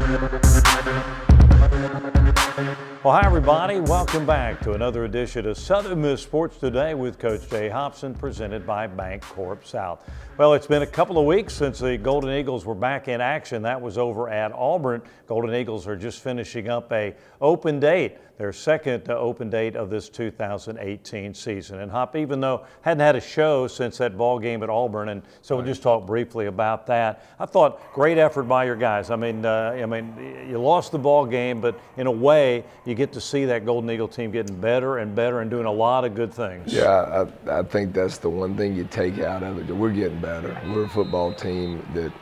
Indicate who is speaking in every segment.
Speaker 1: Well, hi everybody. Welcome back to another edition of Southern Miss Sports Today with Coach Jay Hopson, presented by Bancorp South. Well, it's been a couple of weeks since the Golden Eagles were back in action. That was over at Auburn. Golden Eagles are just finishing up a open date, their second open date of this 2018 season. And Hop, even though hadn't had a show since that ball game at Auburn, and so we'll just talk briefly about that. I thought great effort by your guys. I mean, you lost the ball game, but in a way, you get to see that Golden Eagle team getting better and better and doing a lot of good things.
Speaker 2: Yeah, I think that's the one thing you take out of it, that we're getting better. We're a football team that,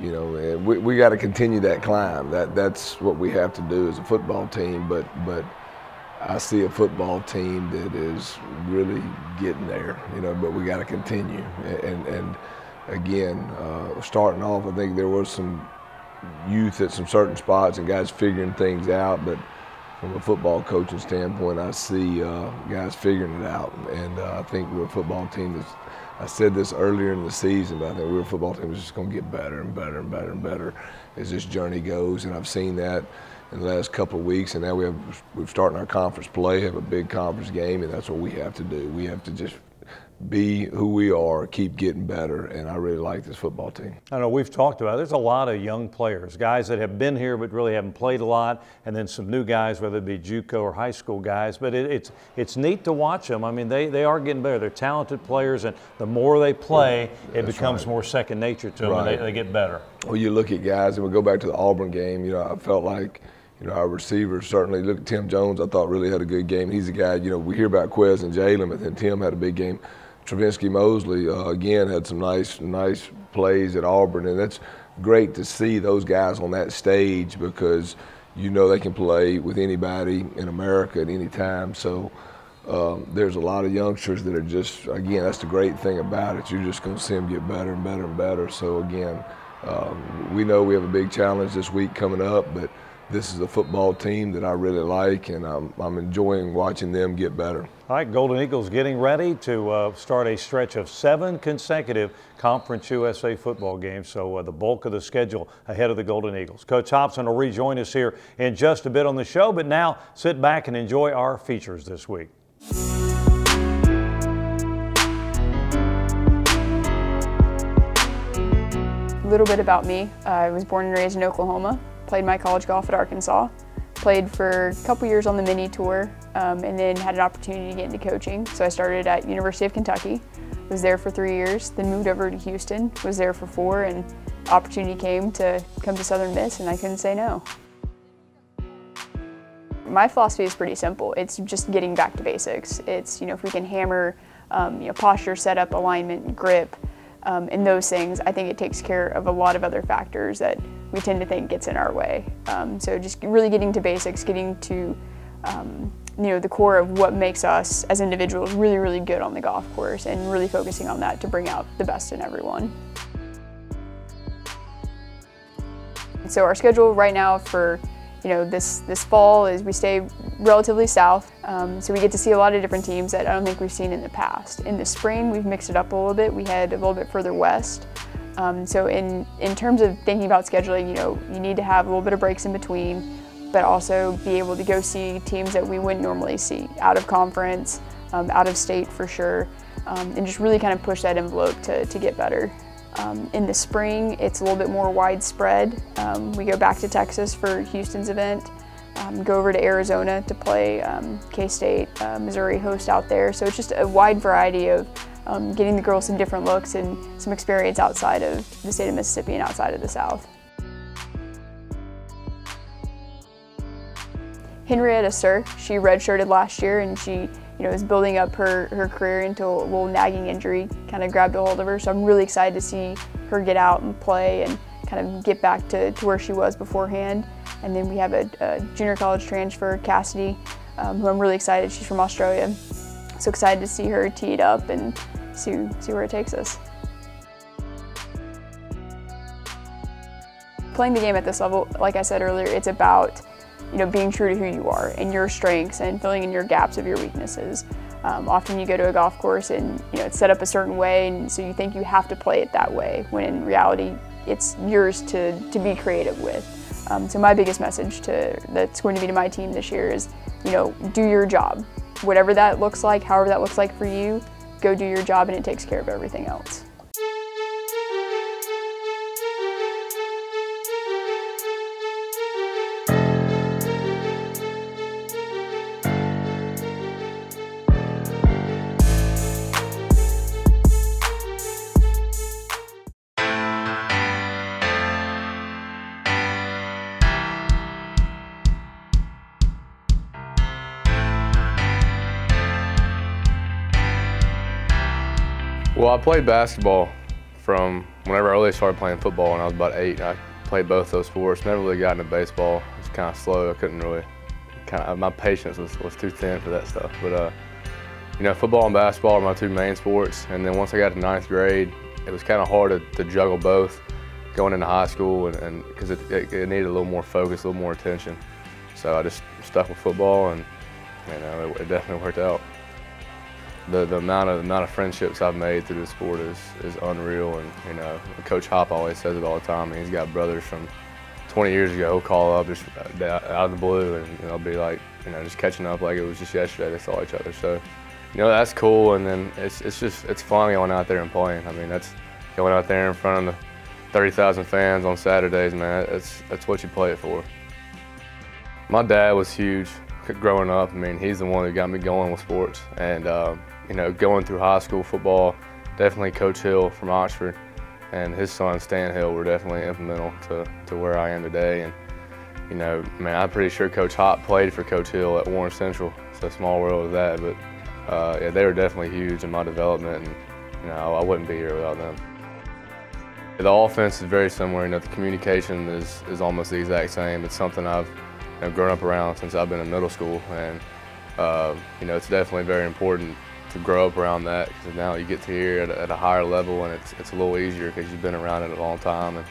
Speaker 2: you know, we got to continue that climb. That's what we have to do as a football team. But I see a football team that is really getting there, you know. But we got to continue. And again, starting off, I think there was some youth at some certain spots and guys figuring things out. But from a football coaching standpoint, I see guys figuring it out. And I think we're a football team that's, I said this earlier in the season, but I think we're a football team that's just going to get better and better and better and better as this journey goes. And I've seen that in the last couple of weeks. And now we're starting our conference play, have a big conference game, and that's what we have to do. We have to just be who we are, keep getting better, and I really like this football team.
Speaker 1: I know we've talked about it. There's a lot of young players, guys that have been here but really haven't played a lot, and then some new guys, whether it be JUCO or high school guys. But it's neat to watch them. I mean, they are getting better. They're talented players, and the more they play, it becomes more second nature to them, and they get better.
Speaker 2: Well, you look at guys, and we go back to the Auburn game. You know, I felt like, you know, our receivers certainly. Look at Tim Jones. I thought really had a good game. He's a guy. You know, we hear about Quez and Jalen, but then Tim had a big game. Travinsky Mosley, again, had some nice plays at Auburn, and that's great to see those guys on that stage because you know they can play with anybody in America at any time. So there's a lot of youngsters that are just, again, that's the great thing about it. You're just going to see them get better and better and better. So, again, we know we have a big challenge this week coming up, but this is a football team that I really like, and I'm enjoying watching them get better.
Speaker 1: All right, Golden Eagles getting ready to start a stretch of 7 consecutive Conference USA football games, so the bulk of the schedule ahead of the Golden Eagles. Coach Hopson will rejoin us here in just a bit on the show, but now sit back and enjoy our features this week.
Speaker 3: A little bit about me. I was born and raised in Oklahoma. Played my college golf at Arkansas, played for a couple years on the mini tour, and then had an opportunity to get into coaching. So I started at University of Kentucky, was there for 3 years, then moved over to Houston, was there for 4, and opportunity came to come to Southern Miss, and I couldn't say no. My philosophy is pretty simple. It's just getting back to basics. It's, you know, if we can hammer, you know, posture, setup, alignment, grip, and those things, I think it takes care of a lot of other factors that we tend to think gets in our way. So just really getting to basics, getting to you know, the core of what makes us as individuals really, really good on the golf course, and really focusing on that to bring out the best in everyone. So our schedule right now for, you know, this fall is we stay relatively south, so we get to see a lot of different teams that I don't think we've seen in the past. In the spring, we've mixed it up a little bit. We head a little bit further west. So in terms of thinking about scheduling, you know, you need to have a little bit of breaks in between, but also be able to go see teams that we wouldn't normally see, out of conference, out of state for sure, and just really kind of push that envelope to get better. In the spring, it's a little bit more widespread. We go back to Texas for Houston's event, go over to Arizona to play K-State, Missouri host out there. So it's just a wide variety of getting the girls some different looks and some experience outside of the state of Mississippi and outside of the South. Henrietta Sir, she redshirted last year, and she, you know, is building up her career until a little nagging injury kind of grabbed a hold of her. So I'm really excited to see her get out and play and kind of get back to where she was beforehand. And then we have a junior college transfer, Cassidy, who I'm really excited. She's from Australia. So excited to see her teed up and see where it takes us. Playing the game at this level, like I said earlier, it's about, you know, being true to who you are and your strengths and filling in your gaps of your weaknesses. Often you go to a golf course and, you know, it's set up a certain way, and so you think you have to play it that way, when in reality it's yours to be creative with. So my biggest message that's going to be to my team this year is, do your job. Whatever that looks like, however that looks like for you, go do your job and it takes care of everything else.
Speaker 4: Well, I played basketball from whenever I really started playing football when I was about 8. I played both those sports. Never really got into baseball. It was kind of slow. I couldn't really, my patience was too thin for that stuff. But football and basketball are my two main sports. And then once I got to 9th grade, it was kind of hard to juggle both going into high school, and because it needed a little more focus, a little more attention. So I just stuck with football, and it definitely worked out. The amount of friendships I've made through this sport is unreal, and Coach Hop always says it all the time. He's got brothers from 20 years ago who'll call up just out of the blue, and they'll be like, just catching up like it was just yesterday they saw each other. So, that's cool, and then it's fun going out there and playing. I mean, that's going out there in front of the 30,000 fans on Saturdays, man. That's what you play it for. My dad was huge growing up. I mean, he's the one who got me going with sports, and going through high school football, definitely Coach Hill from Oxford and his son Stan Hill were definitely implemental to where I am today. And I'm pretty sure Coach Hop played for Coach Hill at Warren Central. It's a small world of that, but yeah, they were definitely huge in my development, and I wouldn't be here without them. The offense is very similar. The communication is almost the exact same. It's something I've grown up around since I've been in middle school, and it's definitely very important to grow up around that, because now you get to here at a higher level, and it's a little easier because you've been around it a long time.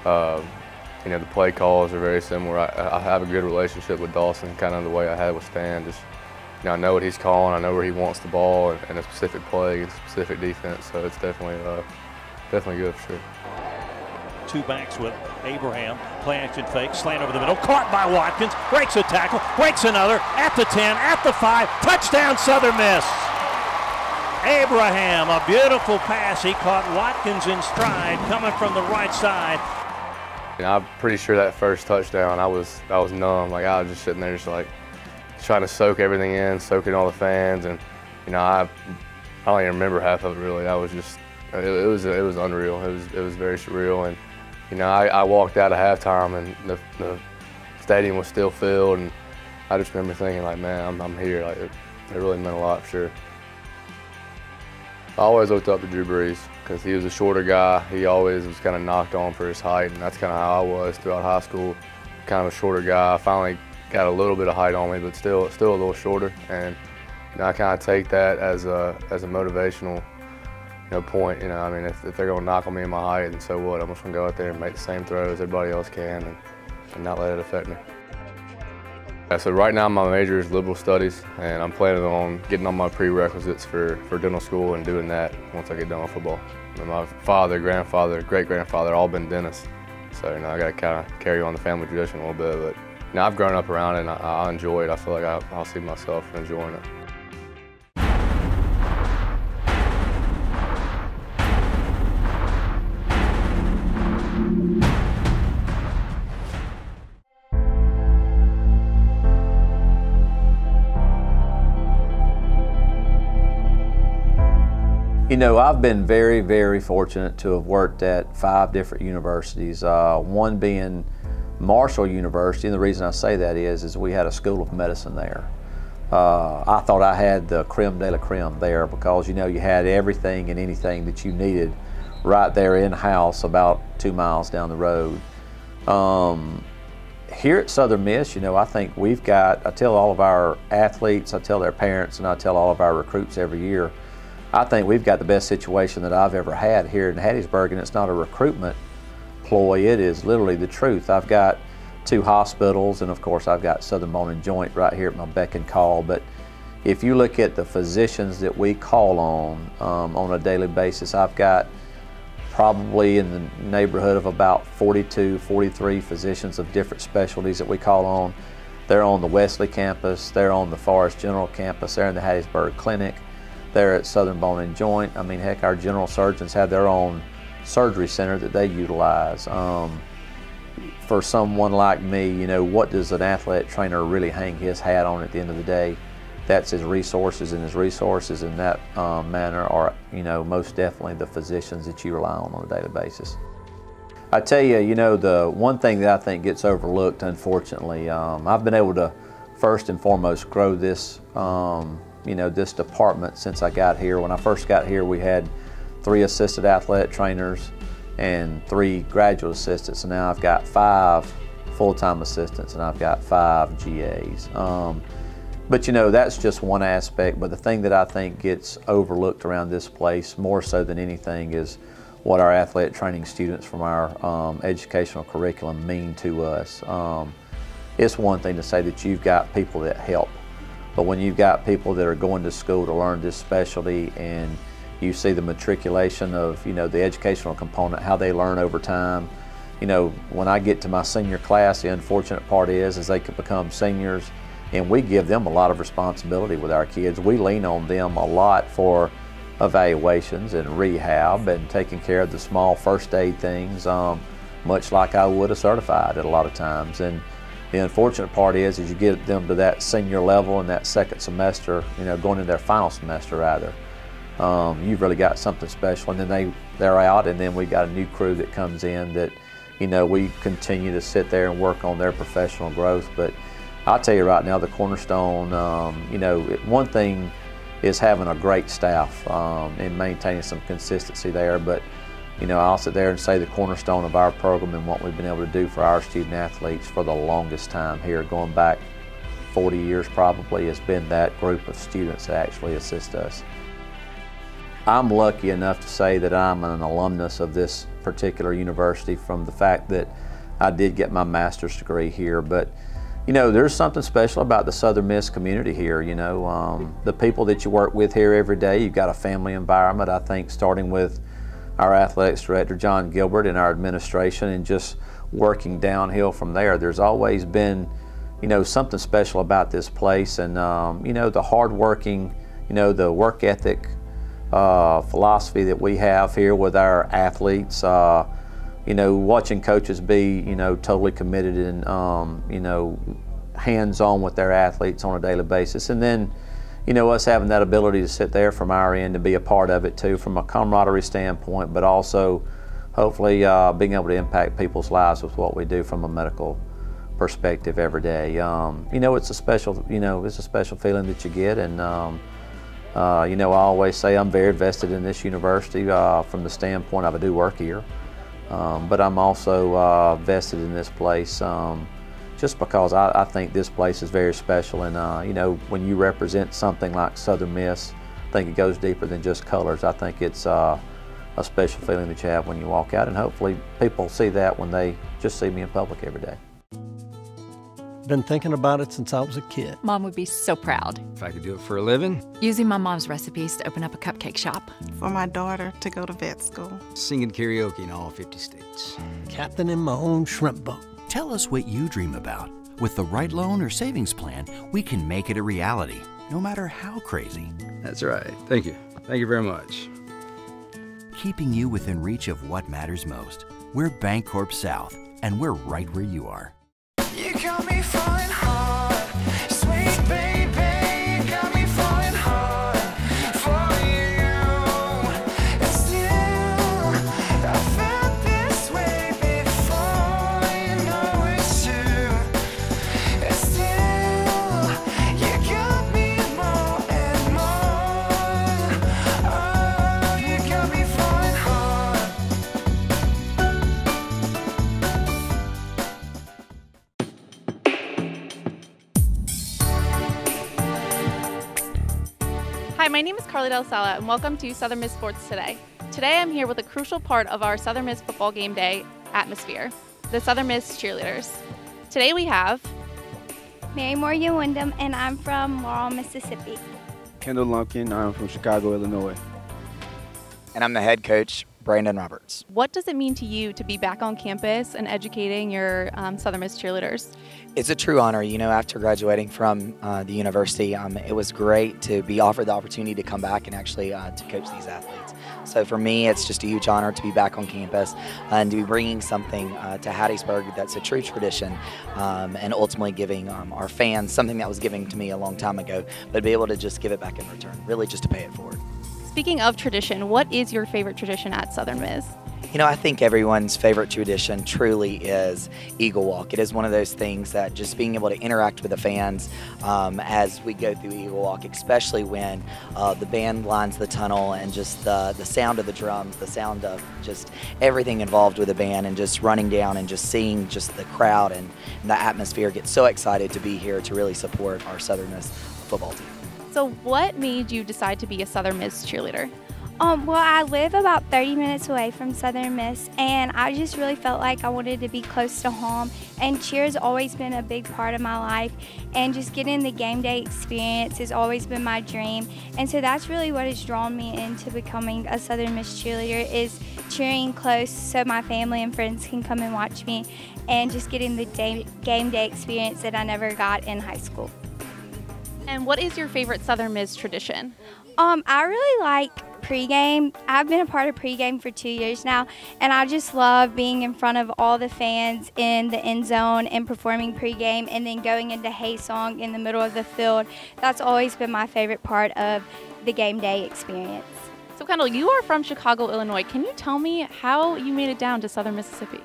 Speaker 4: And the play calls are very similar. I have a good relationship with Dawson, kind of the way I had with Stan. Just I know what he's calling, I know where he wants the ball, and a specific play and specific defense. So it's definitely good for sure.
Speaker 5: Two backs with Abraham, play action fake, slant over the middle, caught by Watkins, breaks a tackle, breaks another, at the 10, at the 5, touchdown Southern Miss. Abraham, a beautiful pass, he caught Watkins in stride, coming from the right side.
Speaker 4: I'm pretty sure that first touchdown, I was numb. Like, I was just sitting there just like trying to soak everything in, soaking all the fans, and I don't even remember half of it really. I was just, it was unreal. It was very surreal, and I walked out at halftime, and the stadium was still filled, and I just remember thinking, like, man, I'm here. Like, it really meant a lot for sure. I always looked up to Drew Brees because he was a shorter guy. He always was kind of knocked on for his height, and that's kind of how I was throughout high school. Kind of a shorter guy. I finally got a little bit of height on me, but still a little shorter. And I kind of take that as a motivational point. I mean, if they're going to knock on me in my height, then so what? I'm just going to go out there and make the same throws everybody else can, and not let it affect me. So right now my major is liberal studies, and I'm planning on getting on my prerequisites for dental school and doing that once I get done with football. And my father, grandfather, great-grandfather all been dentists, so I got to kind of carry on the family tradition a little bit. But I've grown up around it, and I enjoy it. I feel like I'll see myself enjoying it.
Speaker 6: I've been very, very fortunate to have worked at 5 different universities, one being Marshall University, and the reason I say that is we had a school of medicine there. I thought I had the creme de la creme there because, you had everything and anything that you needed right there in-house about 2 miles down the road. Here at Southern Miss, I think we've got, I tell all of our athletes, I tell their parents, and I tell all of our recruits every year, I think we've got the best situation that I've ever had here in Hattiesburg, and it's not a recruitment ploy, it is literally the truth. I've got 2 hospitals, and of course I've got Southern Bone and Joint right here at my beck and call, but if you look at the physicians that we call on a daily basis, I've got probably in the neighborhood of about 42, 43 physicians of different specialties that we call on. They're on the Wesley campus, they're on the Forest General campus, they're in the Hattiesburg Clinic, they're at Southern Bone and Joint. I mean, heck, our general surgeons have their own surgery center that they utilize. For someone like me, you know, what does an athletic trainer really hang his hat on at the end of the day? That's his resources, and his resources in that manner are, you know, most definitely the physicians that you rely on a daily basis. I tell you, you know, the one thing that I think gets overlooked, unfortunately, I've been able to first and foremost grow this, you know, this department since I got here. When I first got here, we had 3 assistant athletic trainers and 3 graduate assistants, and now I've got 5 full-time assistants and I've got 5 GAs. But you know, that's just one aspect, but the thing that I think gets overlooked around this place more so than anything is what our athletic training students from our educational curriculum mean to us. It's one thing to say that you've got people that help, but when you've got people that are going to school to learn this specialty and you see the matriculation of, you know, the educational component, how they learn over time. You know, when I get to my senior class, the unfortunate part is they could become seniors, and we give them a lot of responsibility with our kids. We lean on them a lot for evaluations and rehab and taking care of the small first aid things, much like I would a certified at a lot of times. And the unfortunate part is you get them to that senior level in that second semester, you know, going into their final semester rather. You've really got something special, and then they're out, and then we got a new crew that comes in that, you know, we continue to sit there and work on their professional growth. But I'll tell you right now, the cornerstone, you know, one thing is having a great staff and maintaining some consistency there. But, you know, I'll sit there and say the cornerstone of our program and what we've been able to do for our student athletes for the longest time here, going back 40 years probably, has been that group of students that actually assist us. I'm lucky enough to say that I'm an alumnus of this particular university from the fact that I did get my master's degree here. But you know, there's something special about the Southern Miss community here. You know, the people that you work with here every day, you've got a family environment. I think starting with our athletics director, John Gilbert, and our administration, and just working downhill from there. There's always been, you know, something special about this place, and you know, the hardworking, you know, the work ethic philosophy that we have here with our athletes. You know, watching coaches be, you know, totally committed and, you know, hands-on with their athletes on a daily basis. And then, you know, us having that ability to sit there from our end and be a part of it too, from a camaraderie standpoint, but also hopefully being able to impact people's lives with what we do from a medical perspective every day. You know, it's a special, you know, it's a special feeling that you get. And, you know, I always say I'm very vested in this university from the standpoint of I do work here. But I'm also vested in this place just because I think this place is very special. And you know, when you represent something like Southern Miss, I think it goes deeper than just colors. I think it's a special feeling that you have when you walk out, and hopefully people see that when they just see me in public every day.
Speaker 7: Been thinking about it since I was a kid.
Speaker 8: Mom would be so proud.
Speaker 9: If I could do it for a living.
Speaker 8: Using my mom's recipes to open up a cupcake shop.
Speaker 10: For my daughter to go to vet school.
Speaker 9: Singing karaoke in all 50 states.
Speaker 7: Captaining my own shrimp boat.
Speaker 11: Tell us what you dream about. With the right loan or savings plan, we can make it a reality, no matter how crazy.
Speaker 9: That's right. Thank you. Thank you very much.
Speaker 11: Keeping you within reach of what matters most. We're Bancorp South, and we're right where you are.
Speaker 12: You got me falling hard, sweet baby, you got me falling hard for you. And still, I felt this way before, you know it's true. And still, you got me more and more. Oh, you got me falling hard.
Speaker 13: Hi, my name is Carly Del Sala, and welcome to Southern Miss Sports Today. Today I'm here with a crucial part of our Southern Miss football game day atmosphere, the Southern Miss cheerleaders. Today we have
Speaker 14: Mary Morgan Wyndham, and I'm from Laurel, Mississippi.
Speaker 15: Kendall Lumpkin, I'm from Chicago, Illinois.
Speaker 16: And I'm the head coach,
Speaker 15: Brandon Roberts.
Speaker 13: What does it mean to you to be back on campus and educating your Southern Miss cheerleaders?
Speaker 15: It's a true honor. You know, after graduating from the university, it was great to be offered the opportunity to come back and actually to coach these athletes. So for me, it's just a huge honor to be back on campus and to be bringing something to Hattiesburg that's a true tradition, and ultimately giving our fans something that was given to me a long time ago, but be able to just give it back in return, really just to pay it forward.
Speaker 13: Speaking of tradition, what is your favorite tradition at Southern Miss?
Speaker 15: You know, I think everyone's favorite tradition truly is Eagle Walk. It is one of those things that just being able to interact with the fans as we go through Eagle Walk, especially when the band lines the tunnel and just the sound of the drums, the sound of just everything involved with the band, and just running down and just seeing just the crowd and the atmosphere get so excited to be here to really support our Southern Miss football team.
Speaker 13: So what made you decide to be a Southern Miss cheerleader?
Speaker 14: Well, I live about 30 minutes away from Southern Miss, and I just really felt like I wanted to be close to home, and cheer has always been a big part of my life, and just getting the game day experience has always been my dream, and so that's really what has drawn me into becoming a Southern Miss cheerleader, is cheering close so my family and friends can come and watch me, and just getting the game day experience that I never got in high school.
Speaker 13: And what is your favorite Southern Miss tradition?
Speaker 14: I really like pregame. I've been a part of pregame for 2 years now, and I just love being in front of all the fans in the end zone and performing pregame, and then going into Hey Song in the middle of the field. That's always been my favorite part of the game day experience.
Speaker 13: So Kendall, you are from Chicago, Illinois. Can you tell me how you made it down to Southern Mississippi?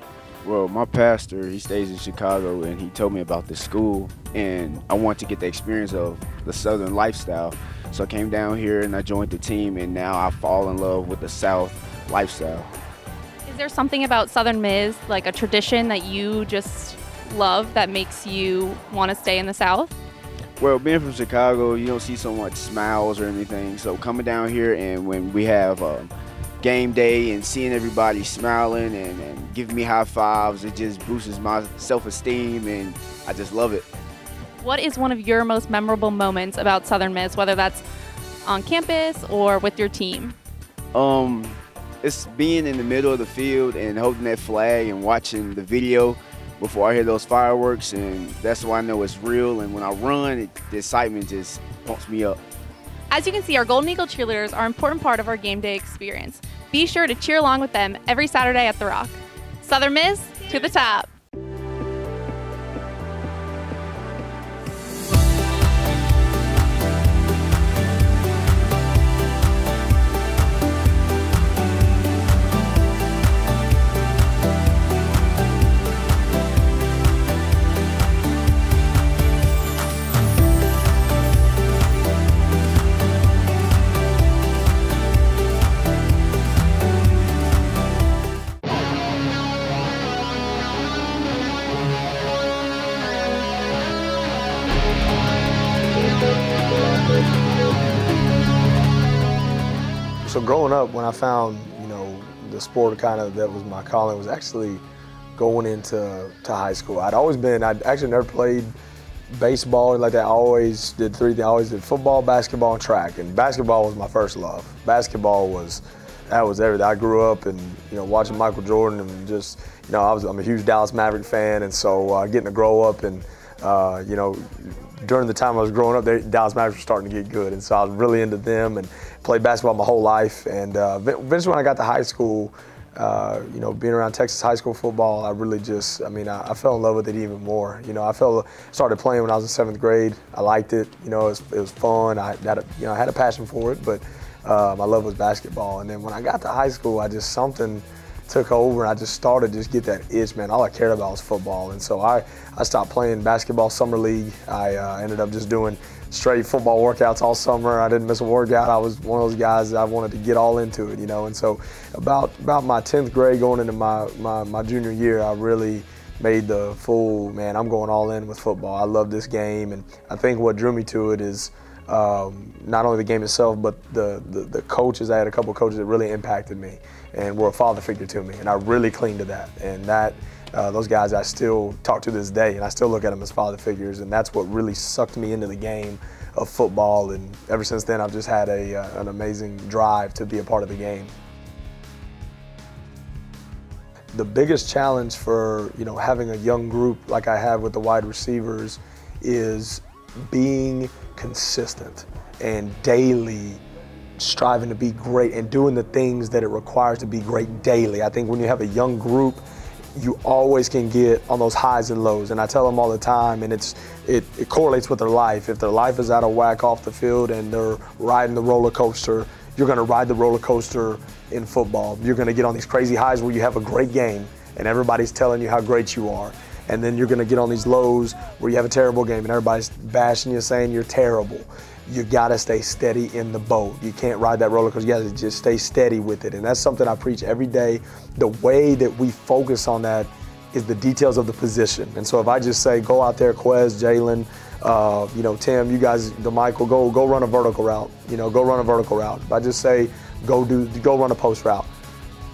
Speaker 16: Well, my pastor, he stays in Chicago, and he told me about this school, and I wanted to get the experience of the Southern lifestyle. So I came down here and I joined the team, and now I fall in love with the South lifestyle.
Speaker 13: Is there something about Southern Miss, like a tradition that you just love that makes you want to stay in the South?
Speaker 16: Well, being from Chicago, you don't see so much smiles or anything. So coming down here, and when we have game day and seeing everybody smiling and giving me high fives, it just boosts my self-esteem, and I just love it.
Speaker 13: What is one of your most memorable moments about Southern Miss, whether that's on campus or with your team?
Speaker 16: It's being in the middle of the field and holding that flag and watching the video before I hear those fireworks, and that's why I know it's real. And when I run, the excitement just pumps me up.
Speaker 13: As you can see, our Golden Eagle cheerleaders are an important part of our game day experience. Be sure to cheer along with them every Saturday at The Rock. Southern Miss, to the top.
Speaker 17: So growing up, when I found, the sport kind of that was my calling, was actually going into high school. I'd actually never played baseball like that. I always did three things. I always did football, basketball, and track. And basketball was my first love. Basketball was everything. I grew up and watching Michael Jordan, and just I'm a huge Dallas Maverick fan, and so getting to grow up and during the time I was growing up, Dallas Mavericks were starting to get good, and so I was really into them and played basketball my whole life. And eventually when I got to high school, being around Texas high school football, I really I fell in love with it even more. I started playing when I was in 7th grade. I liked it. It was fun. I had a passion for it, but my love was basketball. And then when I got to high school, something took over, and I just started to get that itch, man. All I cared about was football, and so I stopped playing basketball summer league. I ended up just doing straight football workouts all summer. I didn't miss a workout. I was one of those guys that I wanted to get all into it, and so about my 10th grade going into my junior year, I really made the full, man, I'm going all in with football. I love this game, and I think what drew me to it is not only the game itself, but the coaches. I had a couple of coaches that really impacted me and were a father figure to me, and I really cling to that. And those guys I still talk to this day, and I still look at them as father figures, and that's what really sucked me into the game of football. And ever since then, I've just had an amazing drive to be a part of the game. the biggest challenge for, you know, having a young group like I have with the wide receivers is being consistent and daily striving to be great and doing the things that it requires to be great daily. I think when you have a young group, you always can get on those highs and lows. And I tell them all the time, and it correlates with their life. If their life is out of whack off the field and they're riding the roller coaster, you're gonna ride the roller coaster in football. You're gonna get on these crazy highs where you have a great game and everybody's telling you how great you are. And then you're gonna get on these lows where you have a terrible game and everybody's bashing you, saying you're terrible. You gotta stay steady in the boat. You can't ride that roller coaster. You gotta just stay steady with it. And that's something I preach every day. The way that we focus on that is the details of the position. And so if I just say, go out there, Quez, Jalen, you know, Tim, you guys, DeMichael, go run a vertical route. You know, go run a vertical route. If I just say, go run a post route.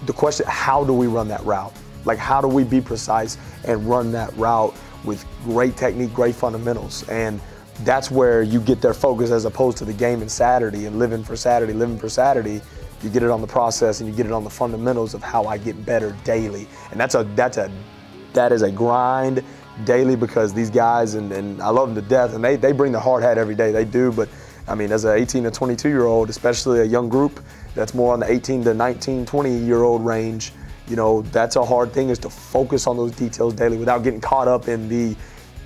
Speaker 17: The question, how do we run that route? Like, how do we be precise and run that route with great technique, great fundamentals? And that's where you get their focus as opposed to the game and Saturday and living for Saturday. You get it on the process and you get it on the fundamentals of how I get better daily. And that is a grind daily, because these guys, and I love them to death, and they bring the hard hat every day, they do. But I mean, as an 18 to 22 year old, especially a young group that's more on the 18 to 19, 20 year old range, you know, that's a hard thing, is to focus on those details daily without getting caught up in the,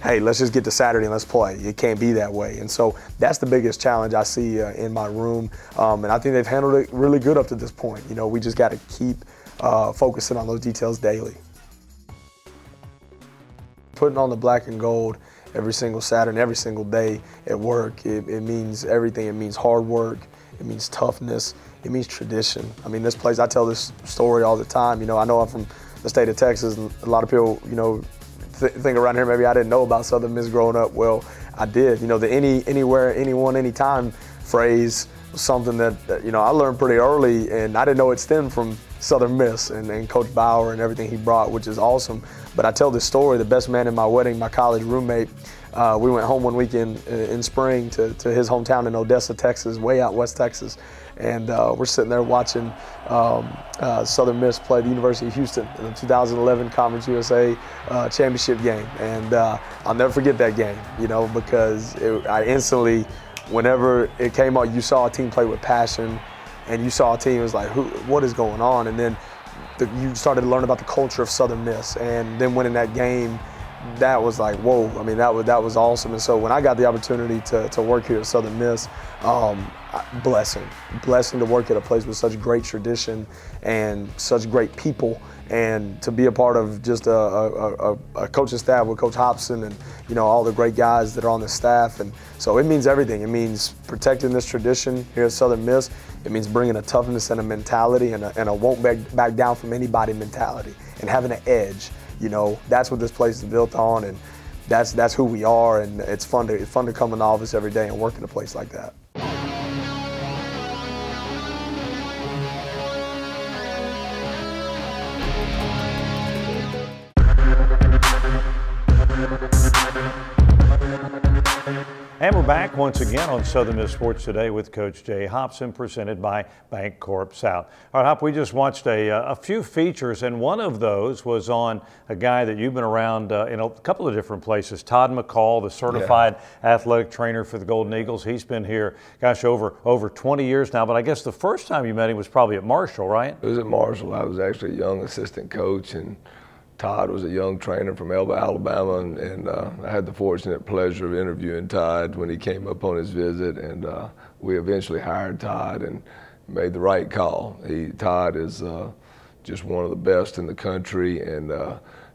Speaker 17: hey, let's just get to Saturday and let's play. It can't be that way. And so that's the biggest challenge I see in my room. And I think they've handled it really good up to this point. You know, we just got to keep focusing on those details daily. Putting on the black and gold every single Saturday, every single day at work, it means everything. It means hard work. It means toughness. It means tradition. I mean, this place, I tell this story all the time. You know, I know I'm from the state of Texas, and a lot of people, you know, think around here maybe I didn't know about Southern Miss growing up. Well, I did. You know, the anywhere, anyone, anytime phrase was something that, you know, I learned pretty early, and I didn't know it stemmed from Southern Miss and Coach Bauer and everything he brought, which is awesome. But I tell this story, the best man in my wedding, my college roommate, we went home one weekend in spring to his hometown in Odessa, Texas, way out West Texas. And we're sitting there watching Southern Miss play the University of Houston in the 2011 Conference USA championship game. And I'll never forget that game, you know, because I instantly, whenever it came out, you saw a team play with passion, and you saw a team, it was like, what is going on? And then you started to learn about the culture of Southern Miss, and then winning that game, that was like, whoa. I mean, that was awesome. And so when I got the opportunity to work here at Southern Miss, blessing to work at a place with such great tradition and such great people, and to be a part of just a coaching staff with Coach Hopson and, you know, all the great guys that are on the staff. And so it means everything. It means protecting this tradition here at Southern Miss. It means bringing a toughness and a mentality and a won't back down from anybody mentality, and having an edge. You know, that's what this place is built on, and that's who we are. And it's fun to come in the office every day and work in a place like that.
Speaker 1: And we're back once again on Southern Miss Sports Today with Coach Jay Hopson, presented by Bank Corp South. All right, Hop, we just watched a few features, and one of those was on a guy that you've been around in a couple of different places, Todd McCall, the certified athletic trainer for the Golden Eagles. He's been here, gosh, over 20 years now, but I guess the first time you met him was probably at Marshall, right?
Speaker 2: It was at Marshall. I was actually a young assistant coach, and Todd was a young trainer from Elba, Alabama, and I had the fortunate pleasure of interviewing Todd when he came up on his visit, and we eventually hired Todd and made the right call. Todd is just one of the best in the country, and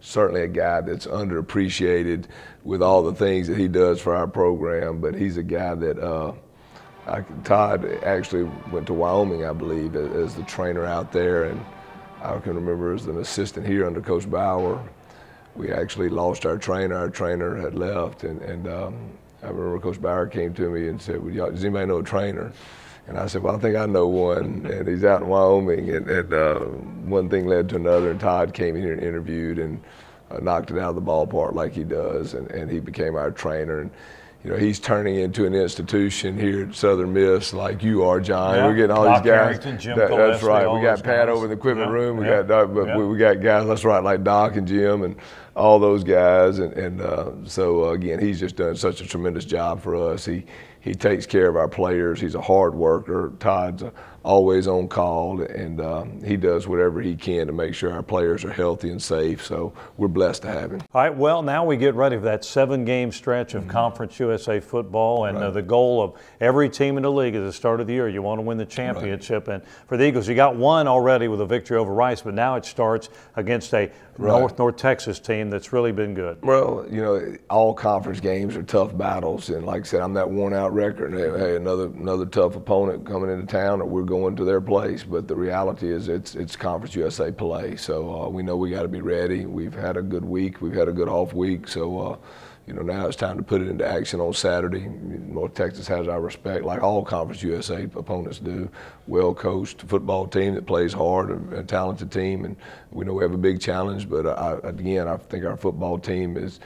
Speaker 2: certainly a guy that's underappreciated with all the things that he does for our program, but he's a guy that Todd actually went to Wyoming, I believe, as the trainer out there, and I can remember as an assistant here under Coach Bauer, we actually lost our trainer. Our trainer had left, and I remember Coach Bauer came to me and said, well, does anybody know a trainer? And I said, well, I think I know one, and he's out in Wyoming. And one thing led to another, and Todd came in here and interviewed and knocked it out of the ballpark like he does, and he became our trainer. And you know, he's turning into an institution here at Southern Miss like you are, John.
Speaker 1: Yeah.
Speaker 2: We're getting all
Speaker 1: Doc
Speaker 2: these guys.
Speaker 1: Harrington, Jim
Speaker 2: That's right.
Speaker 1: Gillespie,
Speaker 2: We got
Speaker 1: those
Speaker 2: Pat
Speaker 1: guys.
Speaker 2: over in the equipment
Speaker 1: Yeah.
Speaker 2: room. We
Speaker 1: Yeah.
Speaker 2: got Doc, but
Speaker 1: Yeah.
Speaker 2: we got guys. That's right, like Doc and Jim and all those guys. So again, he's just done such a tremendous job for us. He takes care of our players. He's a hard worker. Todd's always on call, and he does whatever he can to make sure our players are healthy and safe. So we're blessed to have him.
Speaker 1: All right, well, now we get ready for that 7-game stretch of Conference USA football, and the goal of every team in the league at the start of the year, you want to win the championship. And for the Eagles, you got one already with a victory over Rice, but now it starts against a North Texas team that's really been good.
Speaker 2: Well, you know, all conference games are tough battles, and like I said, I'm that worn-out record. Hey, another tough opponent coming into town, or we're going to their place. But the reality is, it's Conference USA play. So we know we got to be ready. We've had a good week. We've had a good off week. So you know, now it's time to put it into action on Saturday. North Texas has our respect, like all Conference USA opponents do. Well-coached football team that plays hard, a talented team, and we know we have a big challenge. But again, I think our football team is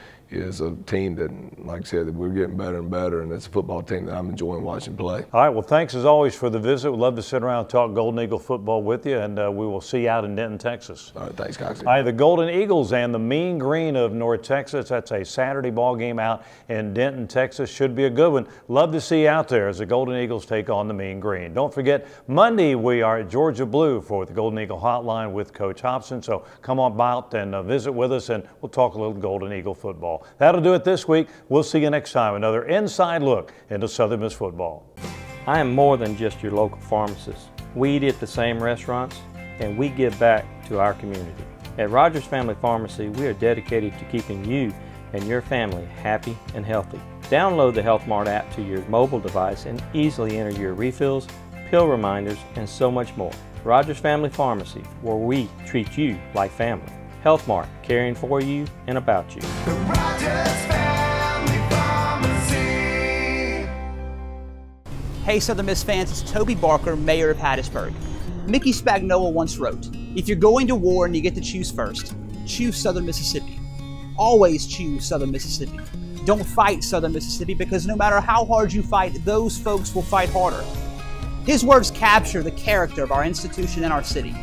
Speaker 2: a team that, like I said, that we're getting better and better, and it's a football team that I'm enjoying watching play.
Speaker 1: All right, well, thanks as always for the visit. We'd love to sit around and talk Golden Eagle football with you, and we will see you out in Denton, Texas.
Speaker 2: All right, thanks, Coxie.
Speaker 1: All right, the Golden Eagles and the Mean Green of North Texas. That's a Saturday ball game out in Denton, Texas. Should be a good one. Love to see you out there as the Golden Eagles take on the Mean Green. Don't forget, Monday we are at Georgia Blue for the Golden Eagle Hotline with Coach Hopson. So come on out and visit with us, and we'll talk a little Golden Eagle football. That'll do it this week. We'll see you next time. Another inside look into Southern Miss football.
Speaker 18: I am more than just your local pharmacist. We eat at the same restaurants, and we give back to our community. At Rogers Family Pharmacy, we are dedicated to keeping you and your family happy and healthy. Download the Health Mart app to your mobile device and easily enter your refills, pill reminders, and so much more. Rogers Family Pharmacy, where we treat you like family. Health Mart, caring for you and about you.
Speaker 19: Hey Southern Miss fans, it's Toby Barker, Mayor of Hattiesburg. Mickey Spagnola once wrote, "If you're going to war and you get to choose first, choose Southern Mississippi. Always choose Southern Mississippi. Don't fight Southern Mississippi, because no matter how hard you fight, those folks will fight harder." His words capture the character of our institution and our city.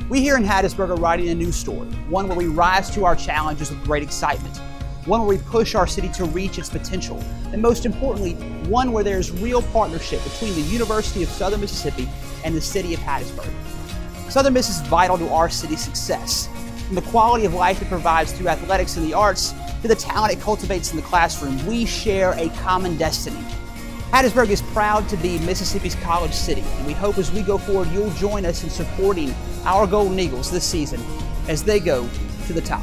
Speaker 19: We here in Hattiesburg are writing a new story, one where we rise to our challenges with great excitement, one where we push our city to reach its potential, and most importantly, one where there's real partnership between the University of Southern Mississippi and the city of Hattiesburg. Southern Miss is vital to our city's success, from the quality of life it provides through athletics and the arts to the talent it cultivates in the classroom. We share a common destiny. Hattiesburg is proud to be Mississippi's college city, and we hope as we go forward you'll join us in supporting our Golden Eagles this season as they go to the top.